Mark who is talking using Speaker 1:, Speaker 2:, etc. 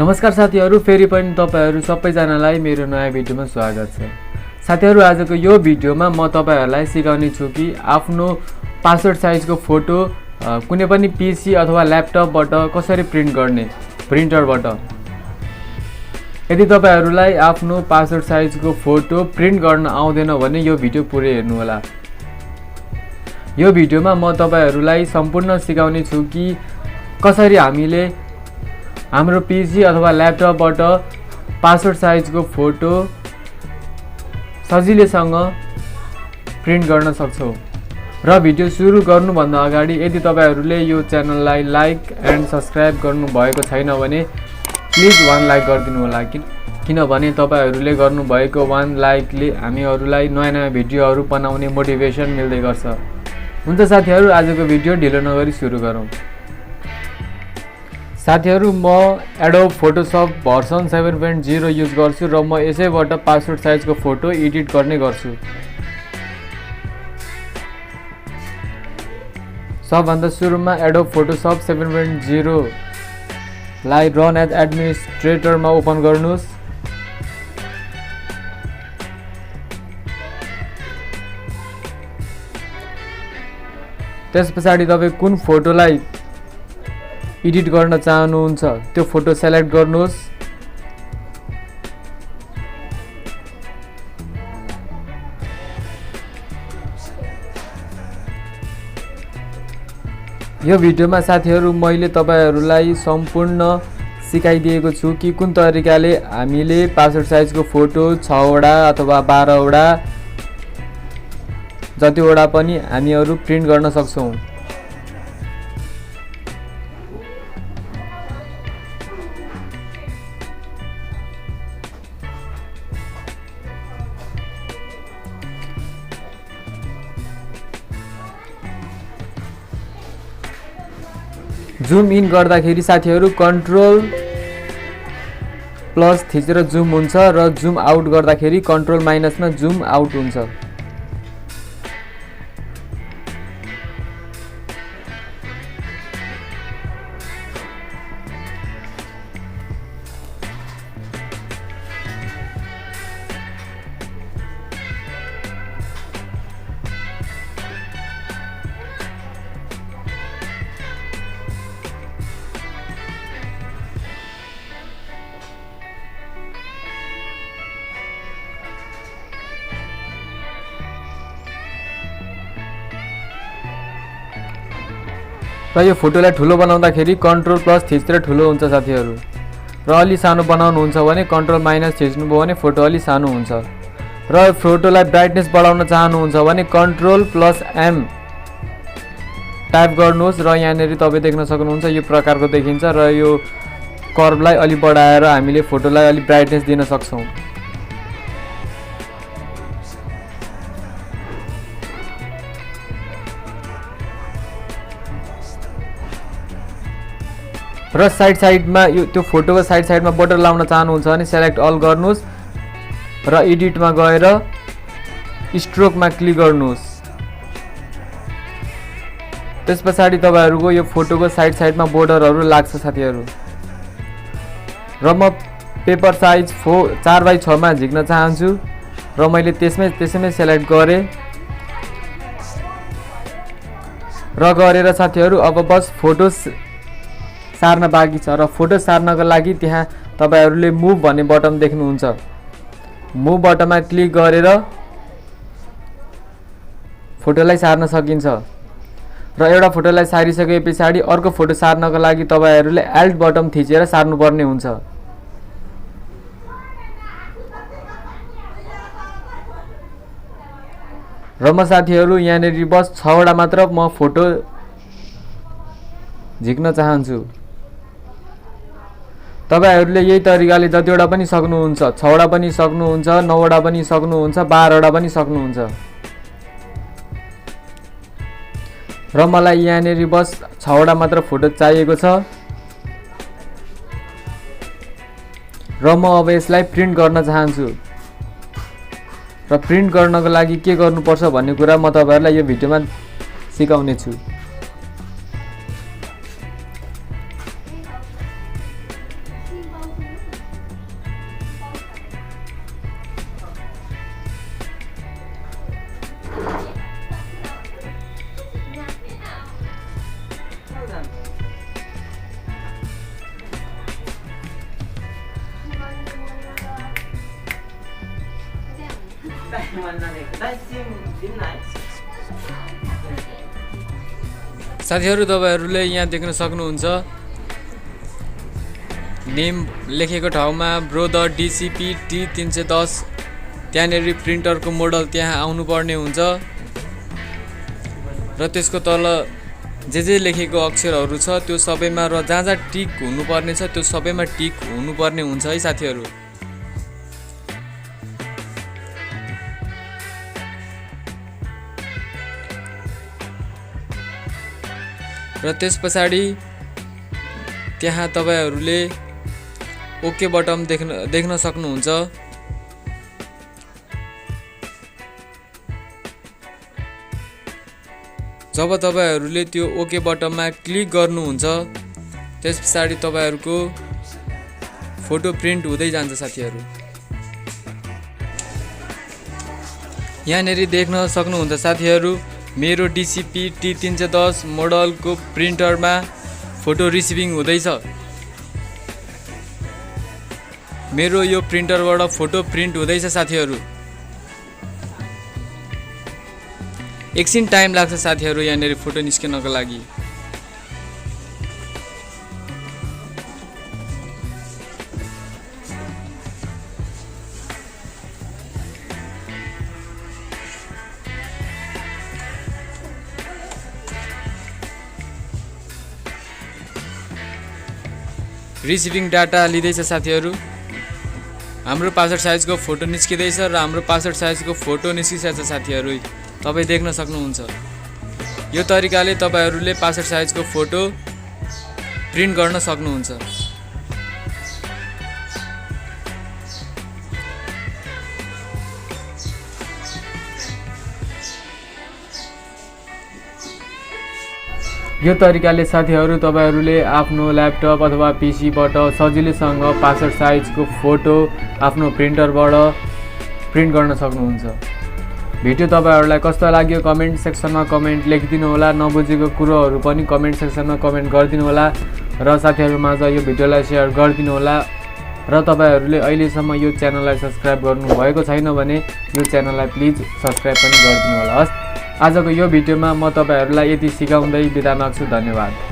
Speaker 1: नमस्कार साथीहरु, फेरि पनि तपाईहरु सबैजनालाई मेरो नयाँ भिडियोमा स्वागत छ। साथीहरु, आजको यो भिडियोमा म तपाईहरुलाई सिकाउने छु कि आफ्नो पासपोर्ट साइजको फोटो कुनै पनि पीसी अथवा ल्यापटपबाट कसरी प्रिन्ट गर्ने प्रिन्टरबाट। यदि तपाईहरुलाई आफ्नो पासपोर्ट साइजको फोटो प्रिन्ट गर्न आउँदैन भने यो भिडियो पुरै हेर्नु होला। यो भिडियोमा म तपाईहरुलाई सम्पूर्ण सिकाउने छु कि कसरी हामीले हाम्रो पीसी अथवा ल्यापटपबाट पासपोर्ट साइजको फोटो सजिलैसँग प्रिन्ट गर्न सक्छौं। र भिडियो सुरु गर्नुभन्दा अगाडि यदि तपाईहरुले यो च्यानललाई लाइक एन्ड सब्स्क्राइब गर्नु भएको छैन भने प्लिज 1 लाइक गरिदिनु होला, किनभने तपाईहरुले गर्नु भएको 1 लाइकले हामीहरुलाई नयाँ नयाँ भिडियोहरु बनाउने मोटिभेसन मिल्दै गर्छ। हुन्छ साथीहरु, आजको भिडियो ढिलो नगरी सुरु गरौँ। साथीहरु, म एडोब फोटोशप भर्सन 7.0 युज गर्छु र म यसैबाट पासपोर्ट साइजको फोटो एडिट गर्ने गर्छु। सबभन्दा सुरुमा एडोब फोटोशप 7.0 लाई रन एज एडमिनिस्ट्रेटरमा ओपन गर्नुस्। त्यसपछि तपाई कुन फोटोलाई एडिट गर्न चाहनुहुन्छ त्यो फोटो सेलेक्ट गर्नुहोस्। यो भिडियोमा साथीहरु मैले तपाईहरुलाई सम्पूर्ण सिकाइदिएको छु कि कुन तरिकाले हामीले पासपोर्ट साइजको फोटो 6 वटा अथवा 12 वटा जतिवटा पनि हामीहरु प्रिन्ट गर्न सक्छौं। जुम इन गर्दाखेरि साथीहरु कन्ट्रोल प्लस थिचेर जुम हुन्छ र जुम आउट गर्दाखेरि कन्ट्रोल माइनसमा जुम आउट हुन्छ। र यो फोटोलाई ठुलो बनाउँदाखेरि कन्ट्रोल प्लस थिचेर ठुलो हुन्छ साथीहरु, र अलि सानो बनाउनु हुन्छ भने कन्ट्रोल माइनस थिच्नुभयो भने फोटो अलि सानो हुन्छ। र फोटोलाई ब्राइटनेस बढाउन चाहनुहुन्छ भने कन्ट्रोल प्लस एम टाइप गर्नुहोस् र यहाँनेरि तपाई देख्न सक्नुहुन्छ यो प्रकारको देखिन्छ र यो कर्वलाई अलि बढाएर हामीले फोटोलाई अलि ब्राइटनेस दिन सक्छौं। र साइडमा यो त्यो फोटोको साइडमा बोर्डर लाउन चाहनुहुन्छ भने सेलेक्ट अल गर्नुस् र एडिटमा गएर स्ट्रोकमा क्लिक गर्नुस्। त्यसपछि तपाईहरुको यो फोटोको साइडमा बोर्डरहरु लाग्छ साथीहरु। र म पेपर साइज 4x6 मा झिक्न चाहन्छु र मैले त्यसैमै सेलेक्ट गरे र गरेर साथीहरु अब बस फोटो सार्न बाँकी छ। र फोटो सार्नको लागि त्यहाँ तपाईहरुले मुभ भन्ने बटन देख्नुहुन्छ। मुभ बटनमा क्लिक गरेर फोटोलाई सार्न सकिन्छ। र एउटा फोटोलाई सारिसकेपछि अर्को फोटो सार्नको लागि तपाईहरुले अल्ट बटन थिचेर सार्नुपर्ने हुन्छ। र म साथीहरु यहाँनेरि बस 6 वटा मात्र म फोटो झिक्न चाहन्छु। तपाईहरुले यही तरिकाले जतिवटा पनि सक्नुहुन्छ, 6 वटा पनि सक्नुहुन्छ, 9 वटा पनि सक्नुहुन्छ, 12 वटा पनि सक्नुहुन्छ। र मलाई यहाँनेरि बस 6 वटा मात्र फोटो चाहिएको छ र म अब यसलाई प्रिन्ट गर्न चाहन्छु। र प्रिन्ट गर्नको लागि के गर्नुपर्छ भन्ने कुरा म तपाईहरुलाई यो भिडियोमा सिकाउने छु। साथीहरू तपाईहरूले यहाँ देख्न सक्नुहुन्छ नेम लेखेको ठाउँमा ब्रोदर DCP T310 त्यहाँनेर प्रिन्टरको मोडल त्यहाँ आउनुपर्ने हुन्छ र त्यसको तल जे लेखेको अक्षरहरू छ त्यो सबैमा र जहाँ जहाँ टिक हुनुपर्ने छ त्यो सबैमा टिक हुनुपर्ने हुन्छ है साथीहरू। र त्यस पछाडि त्यहाँ तपाईहरूले ओके बटन देख्न सक्नुहुन्छ। जब तपाईहरूले त्यो ओके बटनमा क्लिक गर्नुहुन्छ त्यस पछाडि तपाईहरूको फोटो प्रिन्ट हुँदै जान्छ साथीहरू। यहाँनेर देख्न सक्नुहुन्छ साथीहरू मेरो DCP T310 मोडलको प्रिन्टरमा फोटो रिसिभिङ हुँदैछ। मेरो यो प्रिन्टरबाट फोटो प्रिन्ट हुँदैछ साथीहरू। एकछिन टाइम लाग्छ साथीहरू यहाँनेर फोटो निस्किनको लागि। रिसिभिङ डाटा लिँदैछ साथीहरू। हाम्रो पासपोर्ट साइजको फोटो निस्किँदैछ र हाम्रो पासपोर्ट साइजको फोटो निस्किसकेछ साथीहरू। तपाईँ देख्न सक्नुहुन्छ। यो तरिकाले तपाईहरूले पासपोर्ट साइजको फोटो प्रिन्ट गर्न सक्नुहुन्छ। यो तरिकाले साथीहरू तपाईहरूले आफ्नो ल्यापटप अथवा पीसीबाट सजिलैसँग पासपोर्ट साइजको फोटो आफ्नो प्रिन्टरबाट प्रिन्ट गर्न सक्नुहुन्छ। भिडियो तपाईहरूलाई कस्तो लाग्यो कमेन्ट सेक्सनमा कमेन्ट लेखिदिनु होला। नबुझेको कुरोहरू पनि कमेन्ट सेक्सनमा कमेन्ट गरिदिनु होला र साथीहरूमाझ यो भिडियोलाई सेयर गरिदिनु होला। र तपाईहरूले अहिलेसम्म यो च्यानललाई सब्स्क्राइब गर्नुभएको छैन भने यो च्यानललाई प्लिज सब्स्क्राइब पनि गरिदिनु होला। हस्, आजको यो भिडियोमा म तपाईहरूलाई यति सिकाउँदै बिदा माग्छु। धन्यवाद।